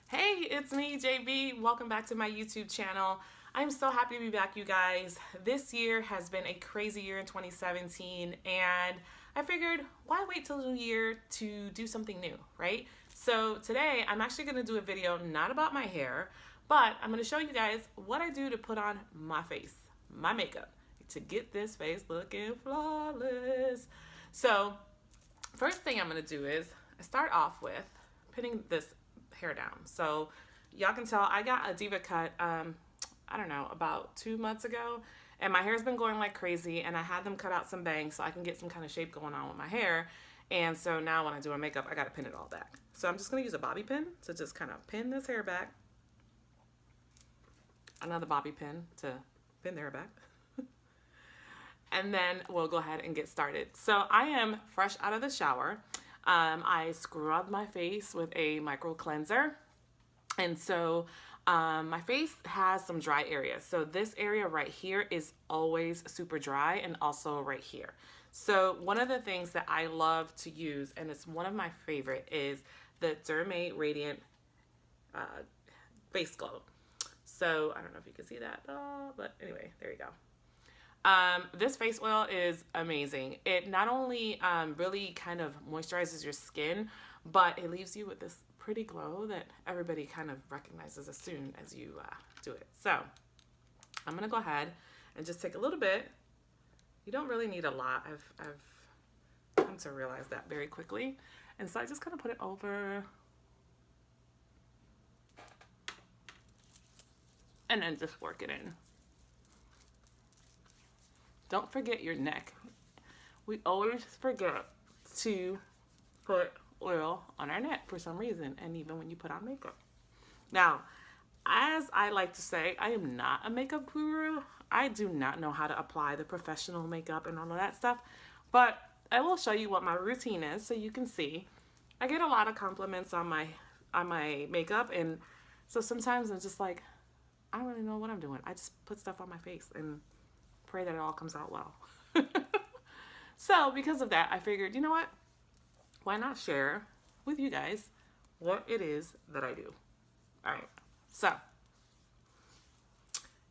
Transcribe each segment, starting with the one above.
Hey, it's me, JB. Welcome back to my YouTube channel. I'm so happy to be back, you guys. This year has been a crazy year in 2017, and I figured, why wait till the new year to do something new, right? So today, I'm actually going to do a video not about my hair, but I'm going to show you guys what I do to put on my face, my makeup, to get this face looking flawless. So first thing I'm going to do is I start off with pinning this hair down. So y'all can tell I got a diva cut, I don't know, about 2 months ago. And my hair's been going like crazy, and I had them cut out some bangs so I can get some kind of shape going on with my hair. And so now when I do my makeup, I gotta pin it all back. So I'm just gonna use a bobby pin to just kind of pin this hair back. Another bobby pin to pin the hair back. And then we'll go ahead and get started. So I am fresh out of the shower. I scrub my face with a micro cleanser. And so my face has some dry areas. So this area right here is always super dry, and also right here. So one of the things that I love to use, and it's one of my favorite, is the Dermate Radiant Face Glow. So I don't know if you can see that, but anyway, there you go. This face oil is amazing. It not only really kind of moisturizes your skin, but it leaves you with this pretty glow that everybody kind of recognizes as soon as you do it. So I'm gonna go ahead and just take a little bit. You don't really need a lot. I've come to realize that very quickly. And so I just kind of put it over and then just work it in. Don't forget your neck. We always forget to put oil on our neck for some reason, and even when you put on makeup. Now, as I like to say, I am not a makeup guru. I do not know how to apply the professional makeup and all of that stuff, but I will show you what my routine is so you can see. I get a lot of compliments on my makeup, and so sometimes I'm just like, I don't really know what I'm doing. I just put stuff on my face and pray that it all comes out well. So because of that, I figured, you know what? Why not share with you guys what it is that I do? All right. So,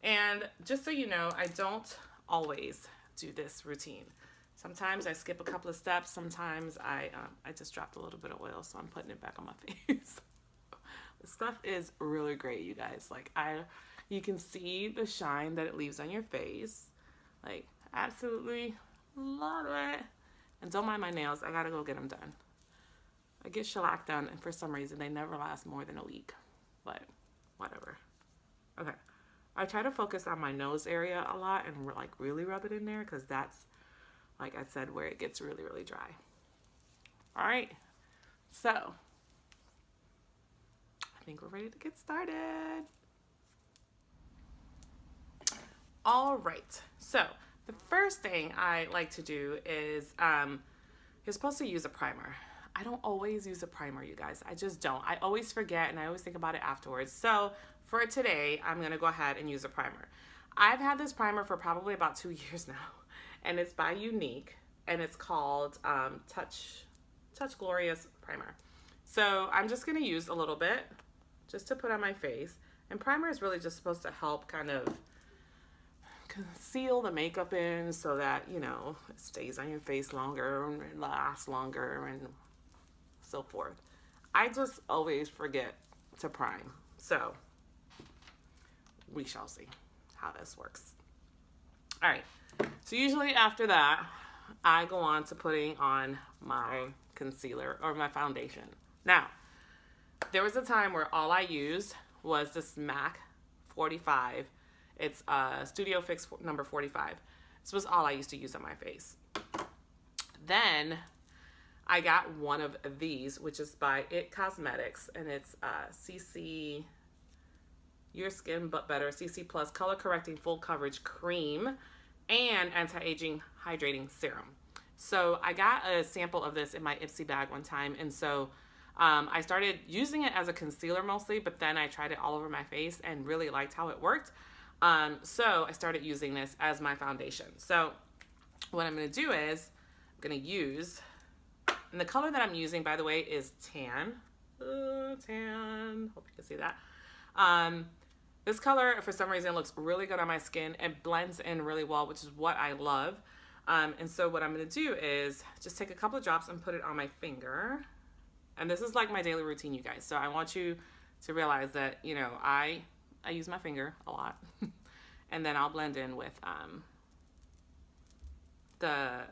and just so you know, I don't always do this routine. Sometimes I skip a couple of steps. Sometimes I just dropped a little bit of oil, so I'm putting it back on my face. The stuff is really great, you guys. Like you can see the shine that it leaves on your face. Like, absolutely love it. And don't mind my nails. I gotta go get them done. I get shellac done, and for some reason, they never last more than a week. But, whatever. Okay. I try to focus on my nose area a lot and, like, really rub it in there, because that's, like I said, where it gets really, really dry. All right. So, I think we're ready to get started. All right, so the first thing I like to do is you're supposed to use a primer. I don't always use a primer, you guys. I just don't. I always forget, and I always think about it afterwards. So for today, I'm gonna go ahead and use a primer. I've had this primer for probably about 2 years now, and it's by Younique, and it's called Touch Glorious Primer. So I'm just gonna use a little bit just to put on my face. And primer is really just supposed to help kind of conceal the makeup in so that, you know, it stays on your face longer and lasts longer and so forth. I just always forget to prime. So we shall see how this works. All right. So usually after that, I go on to putting on my concealer or my foundation. Now, there was a time where all I used was this MAC 45. It's Studio Fix number 45. This was all I used to use on my face. Then I got one of these, which is by IT Cosmetics, and it's CC Your Skin But Better CC Plus Color Correcting Full Coverage Cream and Anti-Aging Hydrating Serum. So I got a sample of this in my Ipsy bag one time, and so I started using it as a concealer mostly, but then I tried it all over my face and really liked how it worked. So I started using this as my foundation. So what I'm going to do is I'm going to use, and the color that I'm using, by the way, is Tan. tan. Hope you can see that. Um, this color, for some reason, looks really good on my skin. It blends in really well, which is what I love. And so what I'm going to do is just take a couple of drops and put it on my finger. And this is like my daily routine, you guys. So I want you to realize that, you know, I use my finger a lot. And then I'll blend in with the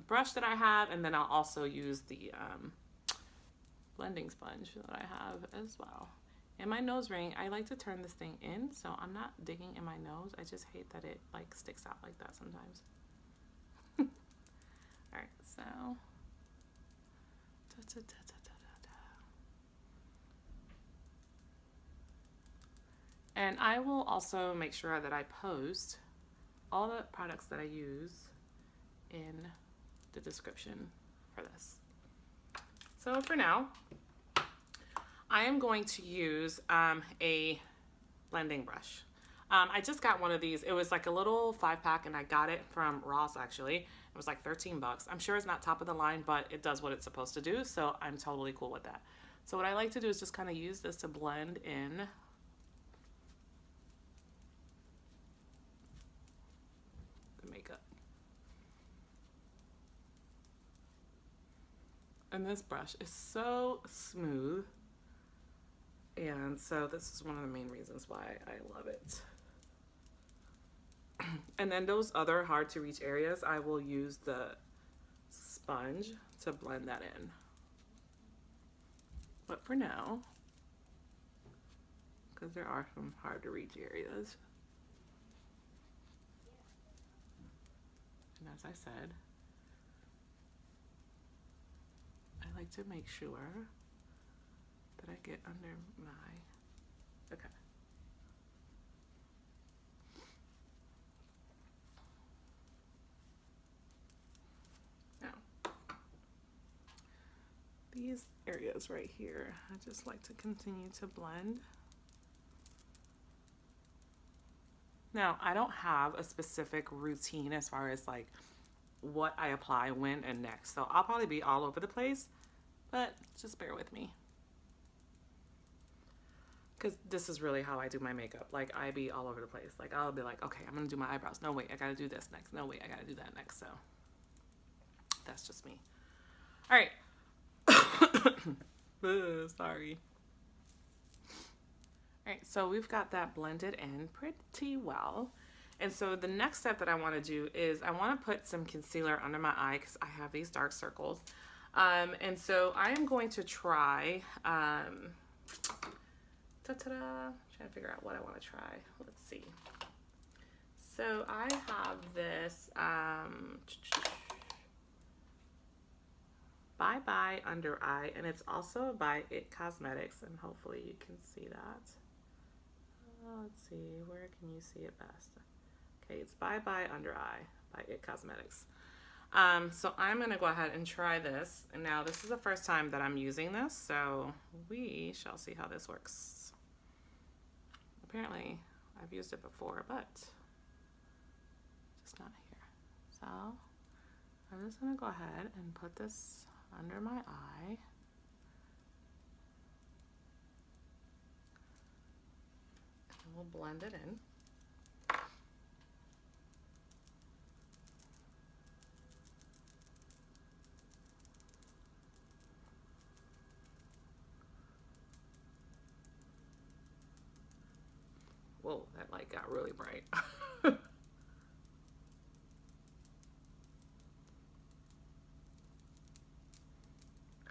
brush that I have. And then I'll also use the blending sponge that I have as well. And my nose ring, I like to turn this thing in, so I'm not digging in my nose. I just hate that it like sticks out like that sometimes. All right, so and I will also make sure that I post all the products that I use in the description for this. So for now, I am going to use a blending brush. I just got one of these. It was like a little 5-pack and I got it from Ross actually. It was like 13 bucks. I'm sure it's not top of the line, but it does what it's supposed to do. So I'm totally cool with that. So what I like to do is just kind of use this to blend in the makeup. And this brush is so smooth. And so this is one of the main reasons why I love it. And then those other hard to reach areas, I will use the sponge to blend that in. But for now, because there are some hard to reach areas. And as I said, I like to make sure that I get under my, okay. Now, these areas right here, I just like to continue to blend. Now, I don't have a specific routine as far as like what I apply when and next. So I'll probably be all over the place, but just bear with me. Because this is really how I do my makeup. Like, I be all over the place. Like, I'll be like, okay, I'm going to do my eyebrows. No, wait, I got to do this next. No, wait, I got to do that next. So, that's just me. All right. Sorry. All right, so we've got that blended in pretty well. And so the next step that I want to do is I want to put some concealer under my eye because I have these dark circles. And so I am going to try... trying to figure out what I want to try. Let's see. So I have this Bye Bye Under Eye, and it's also by IT Cosmetics, and hopefully you can see that. Let's see, where can you see it best? Okay, it's Bye Bye Under Eye by IT Cosmetics. So I'm going to go ahead and try this. And now this is the first time that I'm using this, so we shall see how this works. Apparently, I've used it before, but just not here. So I'm just going to go ahead and put this under my eye. And we'll blend it in. Whoa, that light got really bright.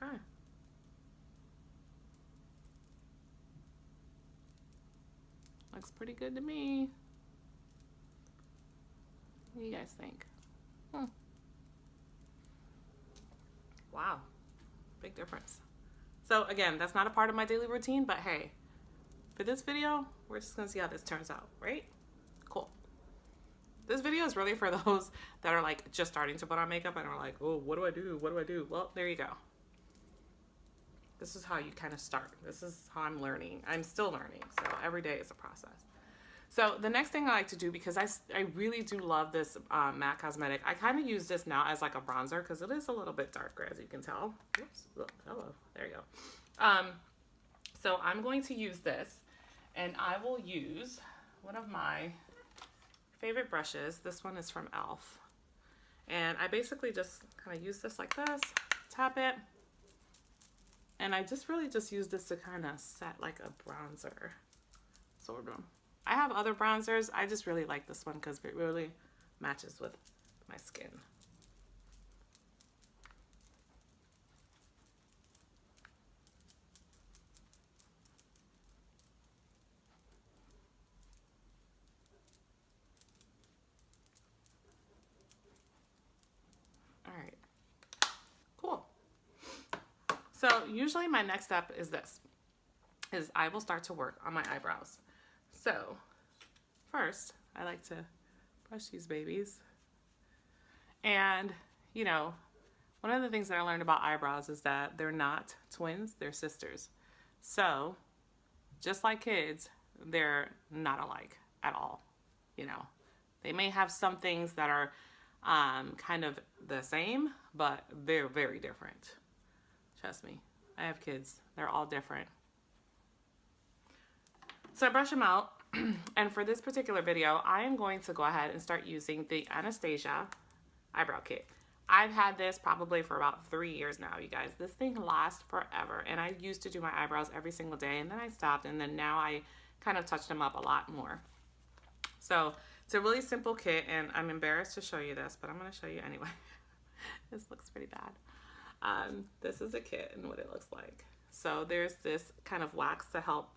Okay. Looks pretty good to me. What do you guys think? Wow, big difference. So again, that's not a part of my daily routine, but hey, for this video, we're just gonna see how this turns out, right? Cool. This video is really for those that are like just starting to put on makeup and are like, oh, what do I do? What do I do? Well, there you go. This is how you kind of start. This is how I'm learning. I'm still learning, so every day is a process. So the next thing I like to do, because I really do love this MAC cosmetic, I kind of use this now as like a bronzer because it is a little bit darker, as you can tell. Oops, oh, hello, there you go. So I'm going to use this, and I will use one of my favorite brushes. This one is from e.l.f. And I basically just kind of use this like this, tap it, and I just really just use this to kind of set like a bronzer, sort of. I have other bronzers. I just really like this one because it really matches with my skin. All right, cool. So usually my next step is this, is I will start to work on my eyebrows. So first, I like to brush these babies. And, you know, one of the things that I learned about eyebrows is that they're not twins, they're sisters. So, just like kids, they're not alike at all. You know, they may have some things that are kind of the same, but they're very different. Trust me, I have kids. They're all different. So I brush them out. And for this particular video, I am going to go ahead and start using the Anastasia eyebrow kit. I've had this probably for about 3 years now, you guys. This thing lasts forever. And I used to do my eyebrows every single day, and then I stopped, and then now I kind of touch them up a lot more. So it's a really simple kit, and I'm embarrassed to show you this, but I'm going to show you anyway. This looks pretty bad. This is a kit and what it looks like. So there's this kind of wax to help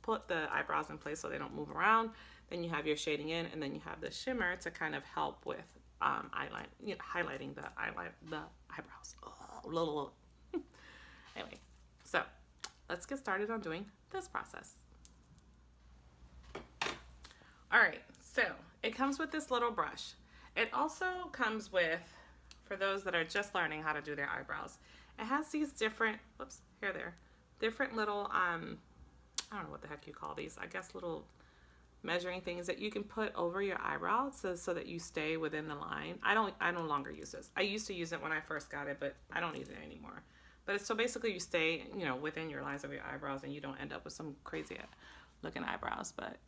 put the eyebrows in place so they don't move around. Then you have your shading in, and then you have the shimmer to kind of help with highlighting the eyebrows. Oh, anyway, so let's get started on doing this process. All right, so it comes with this little brush. It also comes with, for those that are just learning how to do their eyebrows, it has these different, different little, I don't know what the heck you call these, I guess little measuring things that you can put over your eyebrows so that you stay within the line. I no longer use this. I used to use it when I first got it, but I don't use it anymore. But it's so basically you stay, you know, within your lines of your eyebrows, and you don't end up with some crazy looking eyebrows. But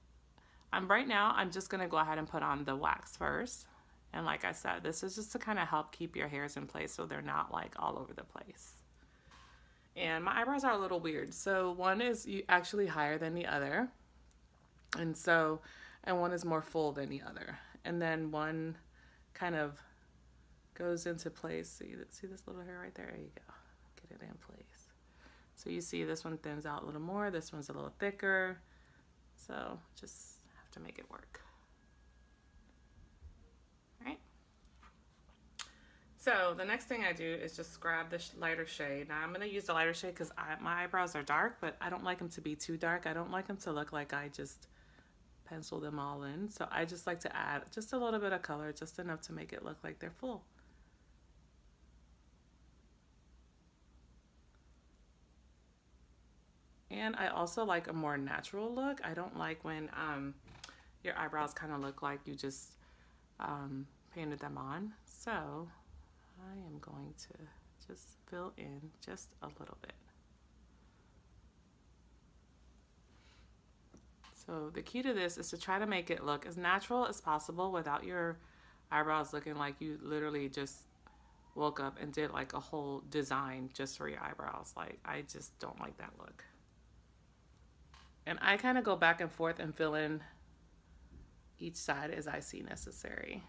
right now I'm just gonna go ahead and put on the wax first. And like I said, this is just to kind of help keep your hairs in place so they're not like all over the place. And my eyebrows are a little weird. So one is actually higher than the other. And one is more full than the other. And then one kind of goes into place. See this little hair right there? There you go. Get it in place. So you see this one thins out a little more. This one's a little thicker. So just have to make it work. All right. So the next thing I do is just grab the lighter shade. Now I'm going to use the lighter shade because my eyebrows are dark, but I don't like them to be too dark. I don't like them to look like I just pencil them all in. So I just like to add just a little bit of color, just enough to make it look like they're full. And I also like a more natural look. I don't like when your eyebrows kind of look like you just painted them on. So I am going to just fill in just a little bit. So the key to this is to try to make it look as natural as possible without your eyebrows looking like you literally just woke up and did like a whole design just for your eyebrows. Like, I just don't like that look. And I kind of go back and forth and fill in each side as I see necessary.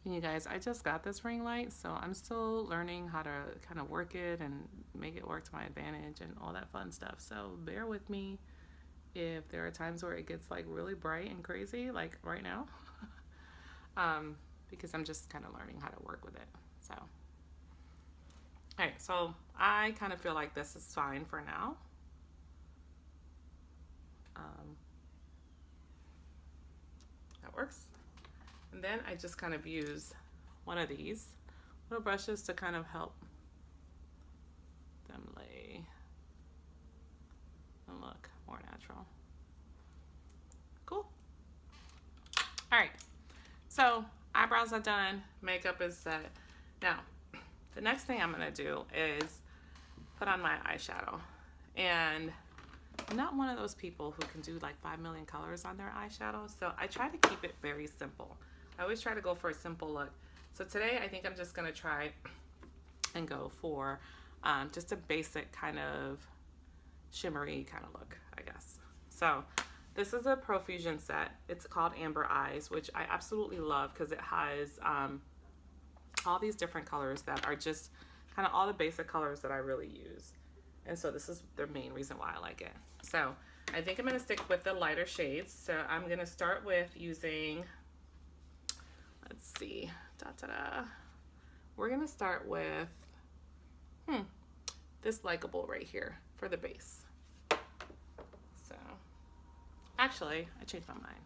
And you guys, I just got this ring light, so I'm still learning how to kind of work it and make it work to my advantage and all that fun stuff. So bear with me if there are times where it gets like really bright and crazy, like right now, because I'm just kind of learning how to work with it. So, all right, so I kind of feel like this is fine for now. That works. And then I just kind of use one of these little brushes to kind of help them lay and look more natural. Cool. All right, so eyebrows are done, makeup is set. Now, the next thing I'm gonna do is put on my eyeshadow. And I'm not one of those people who can do like 5 million colors on their eyeshadow, so I try to keep it very simple. I always try to go for a simple look. So today I think I'm just gonna try and go for just a basic kind of shimmery kind of look, I guess. So this is a Profusion set. It's called Amber Eyes, which I absolutely love because it has all these different colors that are just kind of all the basic colors that I really use. And so this is the main reason why I like it. So I think I'm going to stick with the lighter shades. So I'm going to start with using, let's see, we're going to start with this Likeable right here for the base. So actually, I changed my mind.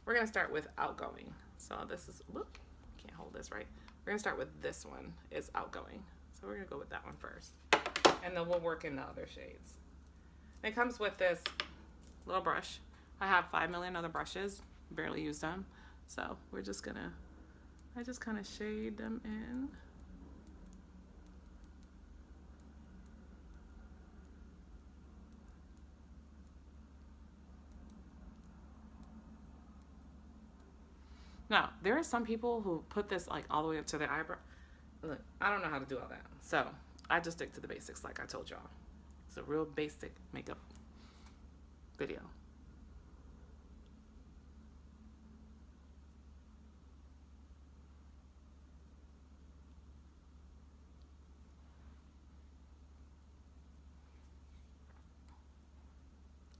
We're going to start with Outgoing. So this is, whoop, can't hold this right. We're going to start with this one, is Outgoing. So we're going to go with that one first. And then we'll work in the other shades. It comes with this little brush. I have 5 million other brushes, barely use them. So we're just gonna, I just kind of shade them in. Now, there are some people who put this like all the way up to their eyebrow. Look, I don't know how to do all that. So I just stick to the basics like I told y'all. It's a real basic makeup video.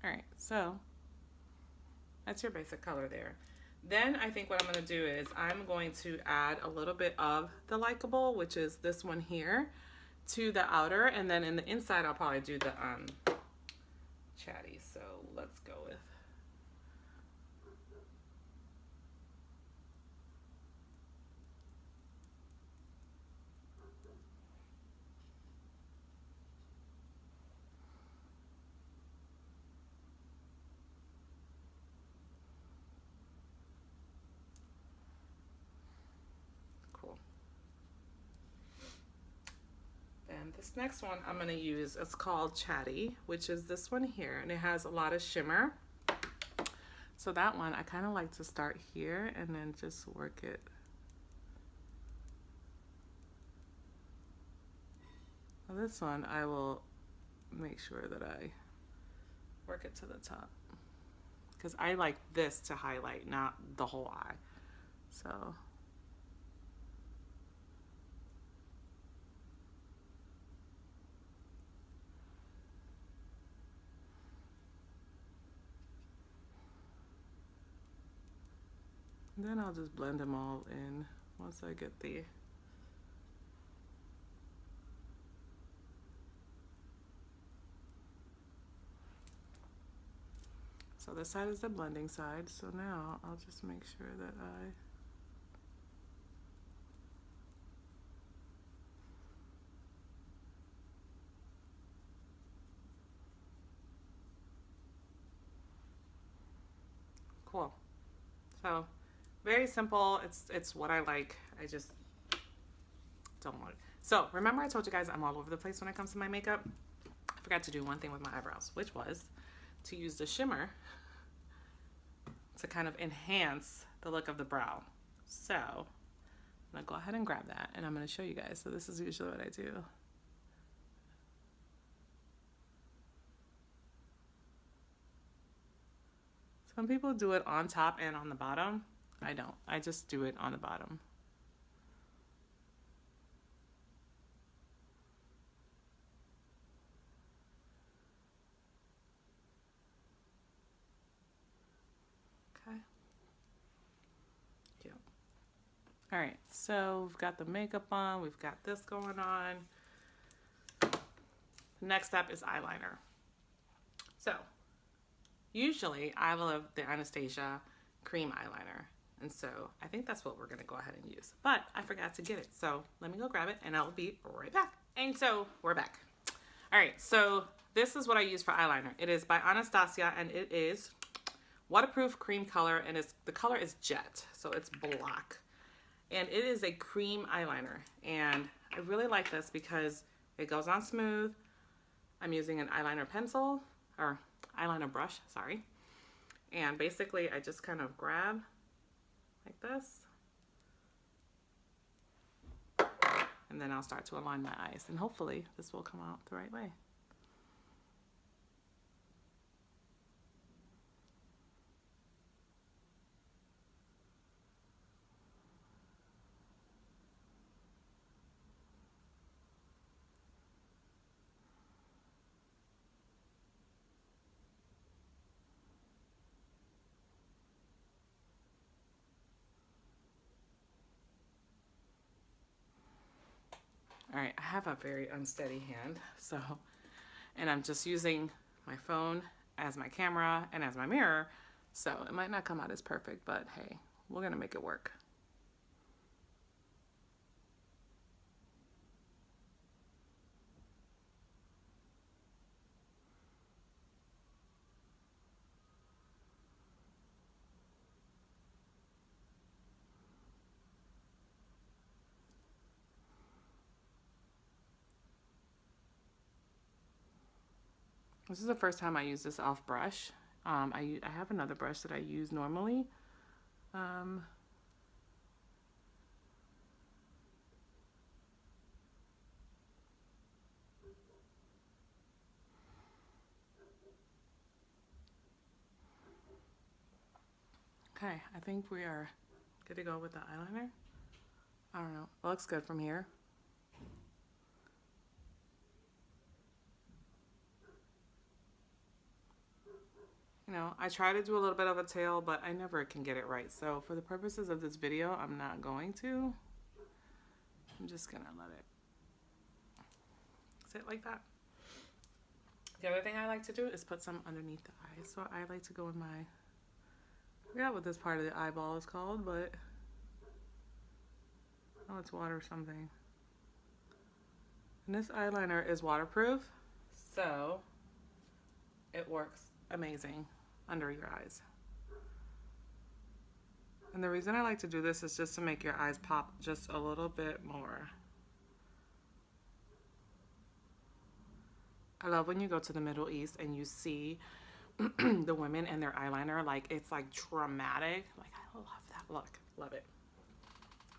All right, so that's your basic color there. Then I think what I'm going to do is I'm going to add a little bit of the Likeable, which is this one here, to the outer, and then in the inside I'll probably do the Chatty. So let's go with cool. And this next one I'm going to use, it's called Chatty, which is this one here, and it has a lot of shimmer. So that one I kind of like to start here and then just work it. Now this one I will make sure that I work it to the top, because I like this to highlight, not the whole eye. So then I'll just blend them all in once I get the so this side is the blending side. So now I'll just make sure that cool. So very simple. It's what I like. I just don't want it. So remember I told you guys I'm all over the place when it comes to my makeup. I forgot to do one thing with my eyebrows, which was to use the shimmer to kind of enhance the look of the brow. So I'm gonna go ahead and grab that and I'm gonna show you guys. So this is usually what I do. Some people do it on top and on the bottom. I don't. I just do it on the bottom. Okay. Cute. All right, so we've got the makeup on. We've got this going on. Next step is eyeliner. So usually I love the Anastasia cream eyeliner. And so I think that's what we're gonna go ahead and use. But I forgot to get it. So let me go grab it and I'll be right back. And so we're back. All right, so this is what I use for eyeliner. It is by Anastasia and it is waterproof cream color, and the color is Jet, so it's black. And it is a cream eyeliner, and I really like this because it goes on smooth. I'm using an eyeliner pencil, or eyeliner brush, sorry. And basically I just kind of grab like this, and then I'll start to align my eyes, and hopefully this will come out the right way. All right, I have a very unsteady hand, and I'm just using my phone as my camera and as my mirror, so it might not come out as perfect, but hey, we're gonna make it work. This is the first time I use this off brush. I have another brush that I use normally. Okay, I think we are good to go with the eyeliner. I don't know, it looks good from here. You know, I try to do a little bit of a tail, but I never can get it right. So for the purposes of this video, I'm not going to. I'm just gonna let it sit like that. The other thing I like to do is put some underneath the eyes. So I like to go in my, I forgot what this part of the eyeball is called, but oh, it's water or something. And this eyeliner is waterproof, so it works amazing under your eyes. And the reason I like to do this is just to make your eyes pop just a little bit more. I love when you go to the Middle East and you see the women and their eyeliner, like it's like dramatic. Like I love that look, love it.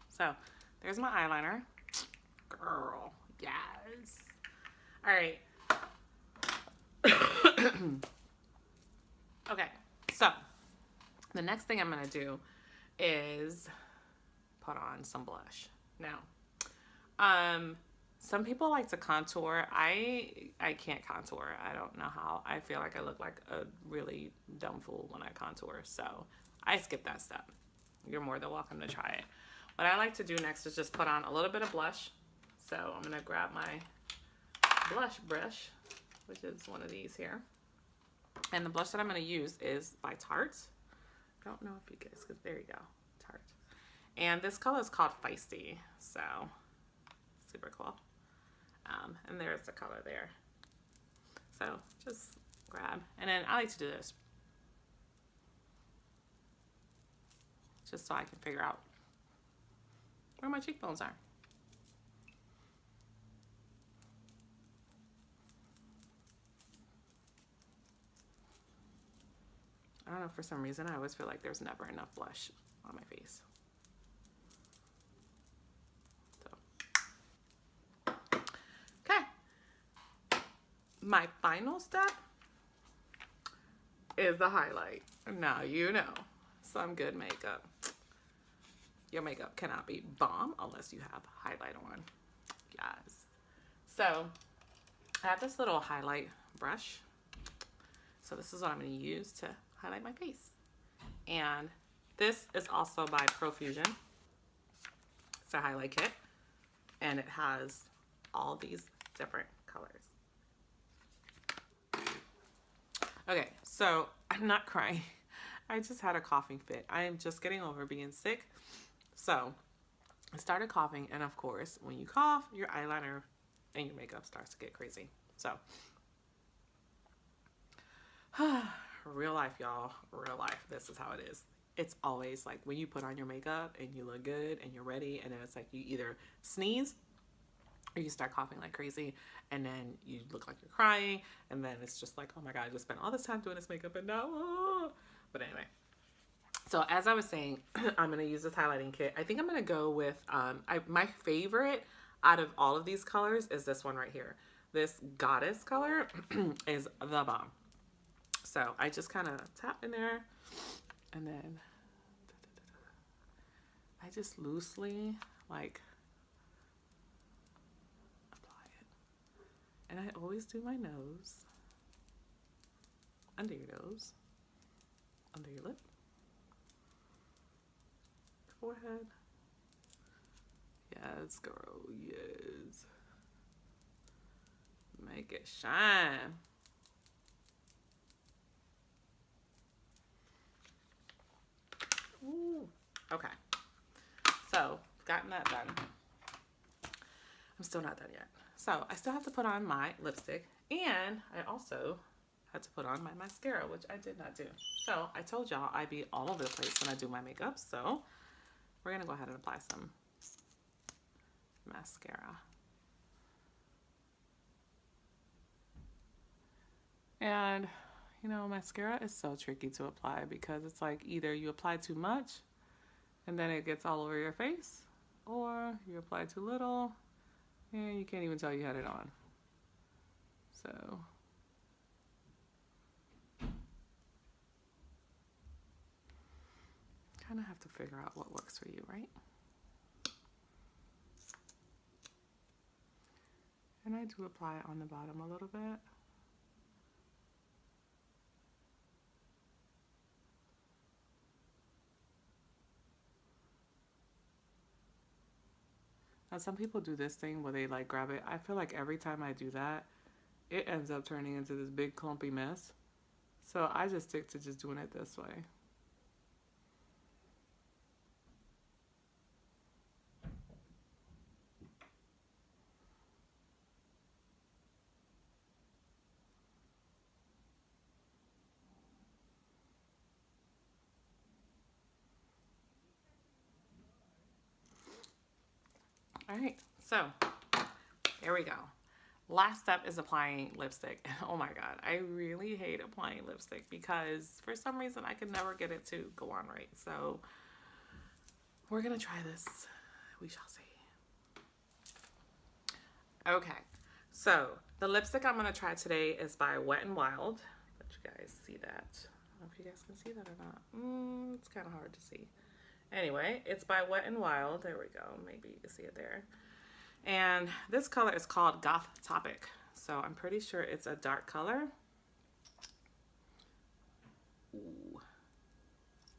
So there's my eyeliner. Girl, yes. All right. Okay, so the next thing I'm gonna do is put on some blush. Now, some people like to contour. I can't contour. I don't know how. I feel like I look like a really dumb fool when I contour, so I skip that step. You're more than welcome to try it. What I like to do next is just put on a little bit of blush. So I'm gonna grab my blush brush, which is one of these here. And the blush that I'm going to use is by Tarte. I don't know if you guys could, there you go, Tarte. And this color is called Feisty, so super cool. And there's the color there. So just grab, and then I like to do this just so I can figure out where my cheekbones are. I don't know, for some reason I always feel like there's never enough blush on my face. So. Okay. My final step is the highlight. Now you know, some good makeup. Your makeup cannot be bomb unless you have highlight on. Yes. So I have this little highlight brush. So this is what I'm going to use to highlight my face. And this is also by Profusion. It's a highlight kit, and it has all these different colors. Okay, so I'm not crying. I just had a coughing fit. I am just getting over being sick. So I started coughing, and of course, when you cough, your eyeliner and your makeup starts to get crazy. So real life, y'all, real life, this is how it is. It's always like when you put on your makeup and you look good and you're ready, and then it's like you either sneeze or you start coughing like crazy, and then you look like you're crying, and then it's just like, oh my God, I just spent all this time doing this makeup and now, oh. But anyway, so as I was saying, I'm going to use this highlighting kit. I think I'm going to go with, my favorite out of all of these colors is this one right here. This Goddess color is the bomb. So I just kind of tap in there, and then I just loosely like apply it. And I always do my nose, under your nose, under your lip, forehead. Yes, girl, yes. Make it shine. Ooh. Okay. So, gotten that done. I'm still not done yet. So, I still have to put on my lipstick, and I also had to put on my mascara, which I did not do. So, I told y'all I be all over the place when I do my makeup, so we're going to go ahead and apply some mascara. And, you know, mascara is so tricky to apply because it's like either you apply too much and then it gets all over your face, or you apply too little and you can't even tell you had it on. So kind of have to figure out what works for you, right? And I do apply it on the bottom a little bit. Now, some people do this thing where they like grab it. I feel like every time I do that, it ends up turning into this big clumpy mess. So I just stick to just doing it this way. All right, so there we go. Last step is applying lipstick. Oh my God, I really hate applying lipstick because for some reason I could never get it to go on right. So we're gonna try this. We shall see. Okay, so the lipstick I'm gonna try today is by Wet n Wild. Let you guys see that. I don't know if you guys can see that or not. It's kind of hard to see. Anyway, it's by Wet n Wild. There we go. Maybe you can see it there. And this color is called Goth Topic. So I'm pretty sure it's a dark color. Ooh.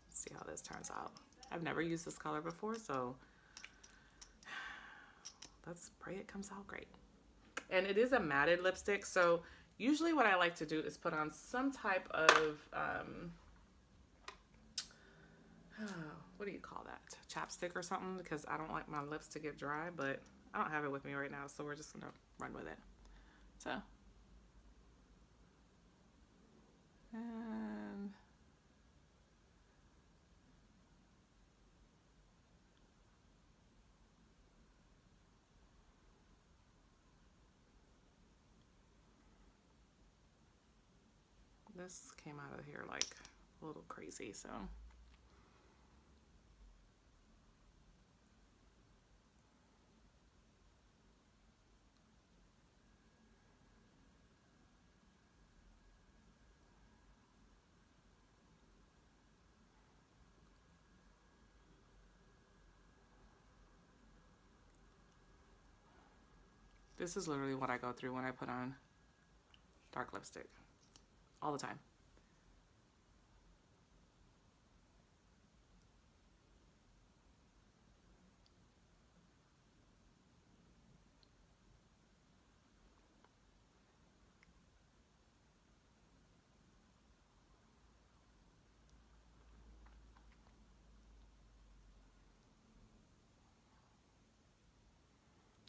Let's see how this turns out. I've never used this color before, so let's pray it comes out great. And it is a matted lipstick, so usually what I like to do is put on some type of, what do you call that? Chapstick or something, because I don't like my lips to get dry, but I don't have it with me right now, so we're just gonna run with it. So, and this came out of here like a little crazy, so. This is literally what I go through when I put on dark lipstick. All the time.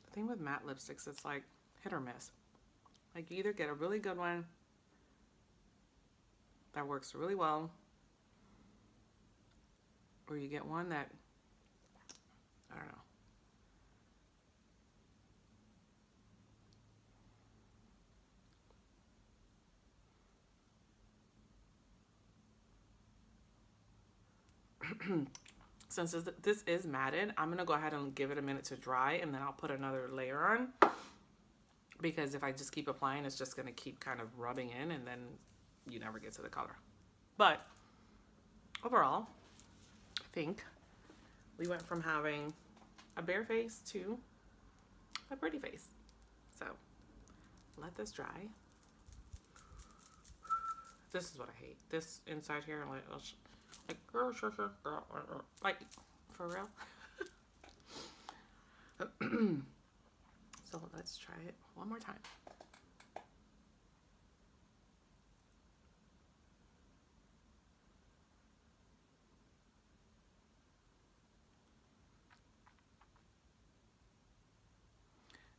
The thing with matte lipsticks, it's like hit or miss. Like you either get a really good one, that works really well, or you get one that, I don't know. Since this is matted, I'm going to go ahead and give it a minute to dry, and then I'll put another layer on, because if I just keep applying, it's just going to keep kind of rubbing in, and then you never get to the color. But overall, I think we went from having a bare face to a pretty face. So let this dry. This is what I hate. This inside here, like girl, like for real. So let's try it one more time.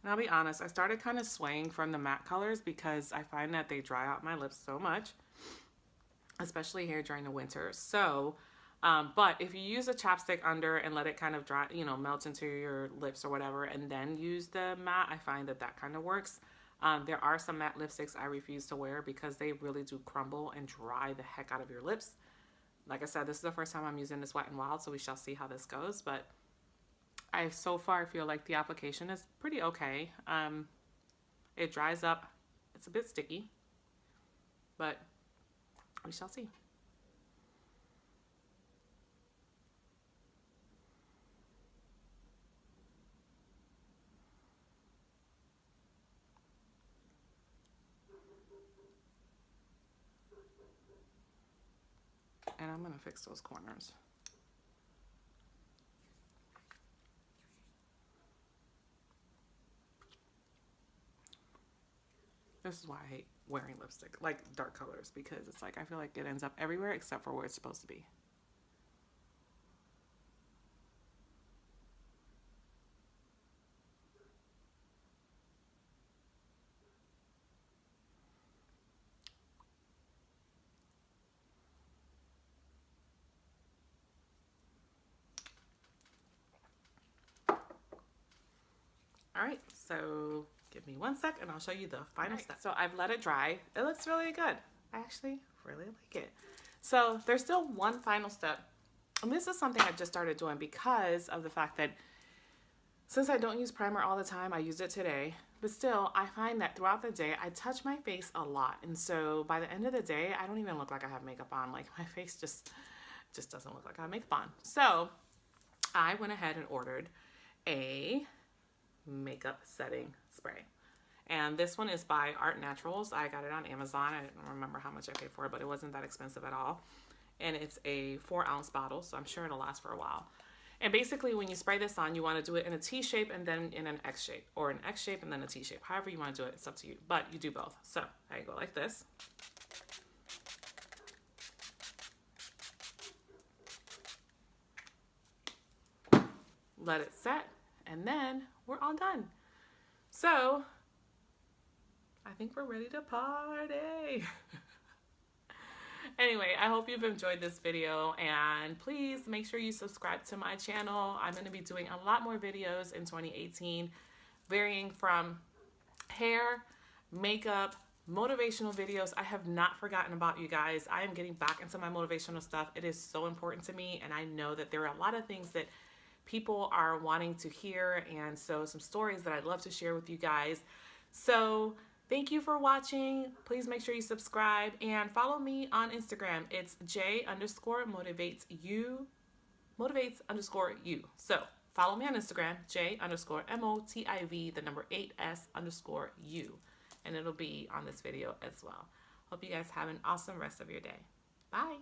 And I'll be honest, I started kind of swaying from the matte colors because I find that they dry out my lips so much, especially here during the winter. So, but if you use a chapstick under and let it kind of dry, you know, melt into your lips or whatever, and then use the matte, I find that that kind of works. There are some matte lipsticks I refuse to wear because they really do crumble and dry the heck out of your lips. Like I said, this is the first time I'm using this Wet n Wild, so we shall see how this goes. But I so far feel like the application is pretty okay. It dries up. It's a bit sticky, but we shall see. And I'm gonna fix those corners. This is why I hate wearing lipstick, like dark colors, because it's like I feel like it ends up everywhere except for where it's supposed to be. All right, so give me 1 sec and I'll show you the final step. So I've let it dry. It looks really good. I actually really like it. So there's still one final step. And this is something I just started doing because of the fact that since I don't use primer all the time, I used it today. But still, I find that throughout the day, I touch my face a lot. And so by the end of the day, I don't even look like I have makeup on. Like my face just doesn't look like I have makeup on. So I went ahead and ordered a makeup setting spray. And this one is by Art Naturals. I got it on Amazon. I don't remember how much I paid for it, but it wasn't that expensive at all. And it's a 4-ounce bottle, so I'm sure it'll last for a while. And basically when you spray this on, you want to do it in a T shape and then in an X shape, or an X shape and then a T shape. However you want to do it, it's up to you, but you do both. So I go like this. Let it set, and then we're all done. So I think we're ready to party. Anyway, I hope you've enjoyed this video, and please make sure you subscribe to my channel. I'm going to be doing a lot more videos in 2018, varying from hair, makeup, motivational videos. I have not forgotten about you guys. I am getting back into my motivational stuff. It is so important to me, and I know that there are a lot of things that people are wanting to hear, and so some stories that I'd love to share with you guys. So thank you for watching. Please make sure you subscribe and follow me on Instagram. It's J_motivates_you. So follow me on Instagram, J_MOTIV8S_U. And it'll be on this video as well. Hope you guys have an awesome rest of your day. Bye.